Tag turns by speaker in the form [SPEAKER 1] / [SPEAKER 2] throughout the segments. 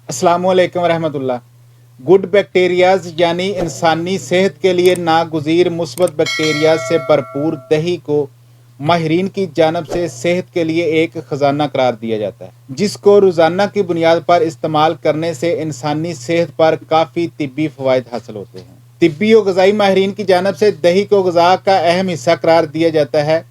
[SPEAKER 1] अस्सलामुअलैकुम रहमतुल्लाह। Good bacterias यानी इंसानी सेहत के लिए नागुज़ीर मुस्बत बैक्टीरियाज से भरपूर दही को माहिरीन की जानब से सेहत के लिए एक ख़जाना करार दिया जाता है, जिसको रोज़ाना की बुनियाद पर इस्तेमाल करने से इंसानी सेहत पर काफ़ी तिब्बी फ़वाइद हासिल होते हैं। तिब्बी और ग़ज़ाई माहिरीन की जानब से दही को ग़ज़ा का अहम हिस्सा करार दिया जाता है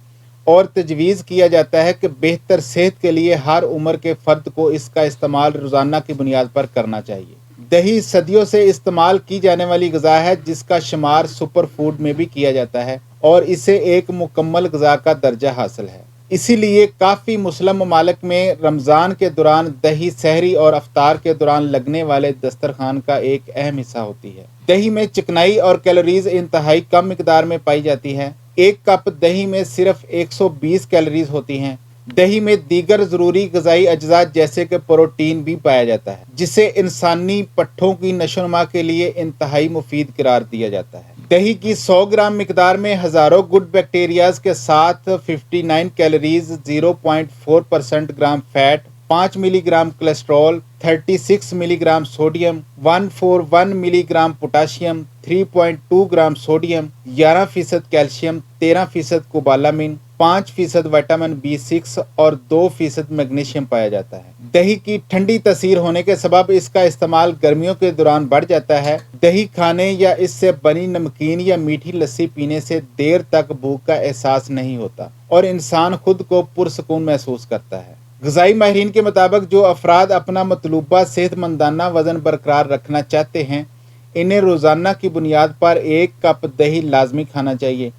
[SPEAKER 1] और तजवीज़ किया जाता है कि बेहतर सेहत के लिए हर उम्र के फ़र्द को इसका इस्तेमाल रोज़ाना की बुनियाद पर करना चाहिए। दही सदियों से इस्तेमाल की जाने वाली ग़ज़ा है, जिसका शुमार सुपर फूड में भी किया जाता है और इसे एक मुकम्मल ग़ज़ा का दर्जा हासिल है। इसीलिए काफ़ी मुस्लिम ममालिक में रमज़ान के दौरान दही सहरी और अफ्तार के दौरान लगने वाले दस्तरखान का एक अहम हिस्सा होती है। दही में चिकनाई और कैलोरीज इंतहाई कम मिकदार में पाई जाती है। एक कप दही में सिर्फ 120 कैलोरीज होती हैं। दही में दीगर ज़रूरी ग़िज़ाई अज्जा जैसे कि प्रोटीन भी पाया जाता है, जिसे इंसानी पट्ठों की नशोनुमा के लिए इंतहाई मुफीद करार दिया जाता है। दही की 100 ग्राम मिकदार में हज़ारों गुड बैक्टीरियाज के साथ 59 कैलोरीज, 0.4% ग्राम fat, 5 milligram cholesterol, 36 milligram sodium, 141 milligram potassium, 3.2 gram sodium, 11% calcium, 13% cobalamin, 5% vitamin B6 और 2% मैग्नीशियम पाया जाता है। दही की ठंडी तसीर होने के सबब इसका इस्तेमाल गर्मियों के दौरान बढ़ जाता है। दही खाने या इससे बनी नमकीन या मीठी लस्सी पीने से देर तक भूख का एहसास नहीं होता और इंसान खुद को पुरसकून महसूस करता है। ग़िज़ाई माहिरीन के मुताबिक जो अफराद अपना मतलूबा सेहतमंदाना वज़न बरकरार रखना चाहते हैं, इन्हें रोज़ाना की बुनियाद पर 1 कप दही लाजमी खाना चाहिए,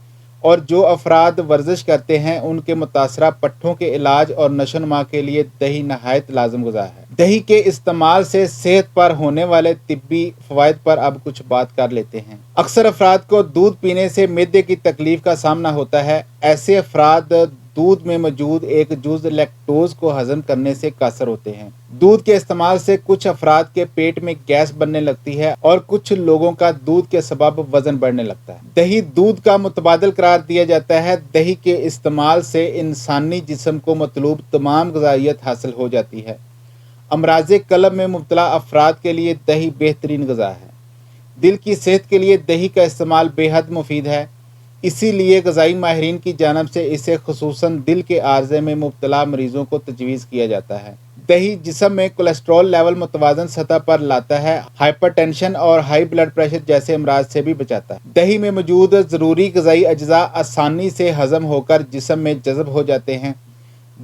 [SPEAKER 1] और जो अफराद वर्जिश करते हैं उनके मुतासरा पट्ठों के इलाज और नशोनुमा के लिए दही नहायत लाजम गुज़ा है। दही के इस्तेमाल से सेहत पर होने वाले तिब्बी फ़वाइद पर अब कुछ बात कर लेते हैं। अक्सर अफराद को दूध पीने से मैदे की तकलीफ़ का सामना होता है। ऐसे अफराद दूध में मौजूद एक जुज़ लैक्टोज को हज़म करने से कासर होते हैं। दूध के इस्तेमाल से कुछ अफराद के पेट में गैस बनने लगती है और कुछ लोगों का दूध के सबब वज़न बढ़ने लगता है। दही दूध का मुतबादिल करार दिया जाता है। दही के इस्तेमाल से इंसानी जिस्म को मतलूब तमाम ग़िज़ाइयत हासिल हो जाती है। अमराज़े क़ल्ब में मुब्तला अफराद के लिए दही बेहतरीन ग़िज़ा है। दिल की सेहत के लिए दही का इस्तेमाल बेहद मुफीद है। इसीलिए ग़िज़ाई माहिरीन की जानब से इसे खुसूसन दिल के आर्ज़े में मुब्तला मरीज़ों को तजवीज़ किया जाता है। दही जिस्म में कोलेस्ट्रॉल लेवल मुतवाज़न सतह पर लाता है, हाइपरटेंशन और हाई ब्लड प्रेशर जैसे अमराज से भी बचाता है। दही में मौजूद ज़रूरी ग़िज़ाई अज्जा आसानी से हज़म होकर जिस्म में जज़ब हो जाते हैं।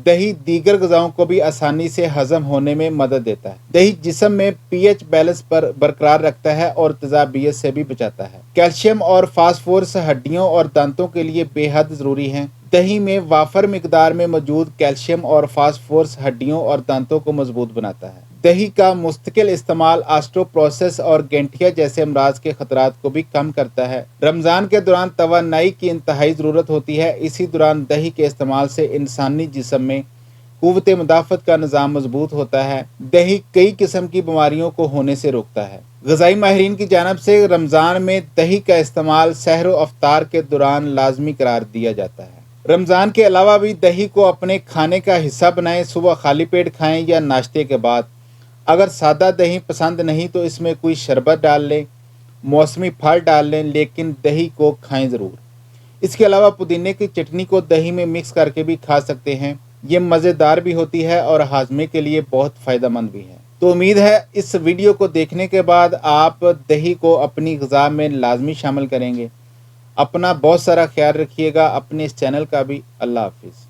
[SPEAKER 1] दही दीगर ग़िज़ाओं को भी आसानी से हज़म होने में मदद देता है। दही जिस्म में pH बैलेंस पर बरकरार रखता है और तेज़ाबियत से भी बचाता है। कैल्शियम और फास्फोरस हड्डियों और दांतों के लिए बेहद ज़रूरी हैं। दही में वाफर मिकदार में मौजूद कैल्शियम और फास्फोरस हड्डियों और दांतों को मजबूत बनाता है। दही का मुस्तकिल इस्तेमाल ऑस्टियोपोरोसिस और गैंठिया जैसे अमराज के खतरात को भी कम करता है। रमज़ान के दौरान तवानाई की इंतहाई ज़रूरत होती है। इसी दौरान दही के इस्तेमाल से इंसानी जिस्म में क़ुव्वत मुदाफ़त का निज़ाम मजबूत होता है। दही कई किस्म की बीमारियों को होने से रोकता है। ग़िज़ाई माहिरीन की जानब से रमज़ान में दही का इस्तेमाल सहर व अफ्तार के दौरान लाजमी करार दिया जाता है। रमज़ान के अलावा भी दही को अपने खाने का हिस्सा बनाएं। सुबह खाली पेट खाएं या नाश्ते के बाद। अगर सादा दही पसंद नहीं तो इसमें कोई शरबत डाल लें, मौसमी फल डाल लें, लेकिन दही को खाएं ज़रूर। इसके अलावा पुदीने की चटनी को दही में मिक्स करके भी खा सकते हैं। ये मज़ेदार भी होती है और हाजमे के लिए बहुत फ़ायदेमंद भी है। तो उम्मीद है इस वीडियो को देखने के बाद आप दही को अपनी ग़िज़ा में लाजमी शामिल करेंगे। अपना बहुत सारा ख्याल रखिएगा, अपने इस चैनल का भी। अल्लाह हाफिज़।